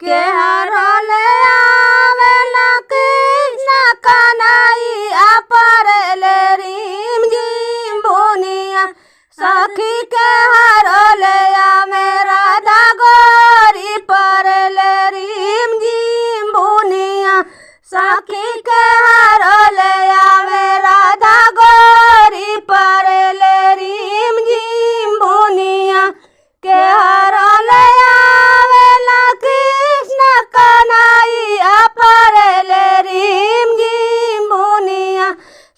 के हरले आवेला कृष्ण कन्हैया परले रिम झिम बुनिया सखी के हरले आवे राधा गोरी परले रिम झिम बुनिया सखी के हरले आवे राधा गोरी परले रिम झिम बुनिया के हरले आवेला कृष्ण कन्हैया परले रिम झिम बुनिया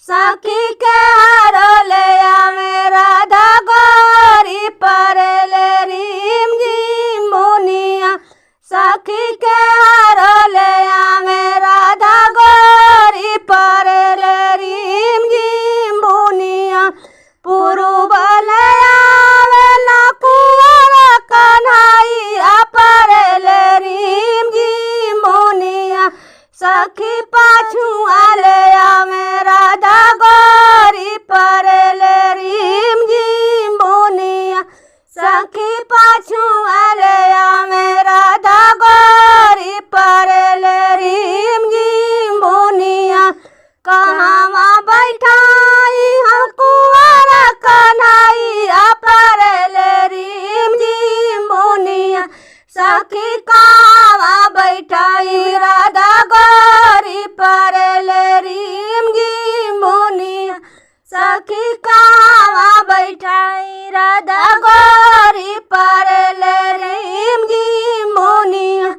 सखी के हरले आवे राधा गोरी परले रिम झिम बुनिया सखी के हरले आवे राधा गोरी परले रिम झिम बुनिया पुरुबले आवेला कुंवर कन्हैया परले रिम झिम बुनिया सखी पाछू आले आवे राधा गोरी परले रिम झिम बुनिया सखी पाछू आले आवे राधा गोरी परले रिम झिम बुनिया कहवा बैठाई हम कुंवर कन्हैया परले रिम झिम बुनिया सखी कहवा बैठाई राधा गोरी परले रिम झिम बुनिया सखी कहवा बैठाई राधा गोरी परले रिम झिम बुनिया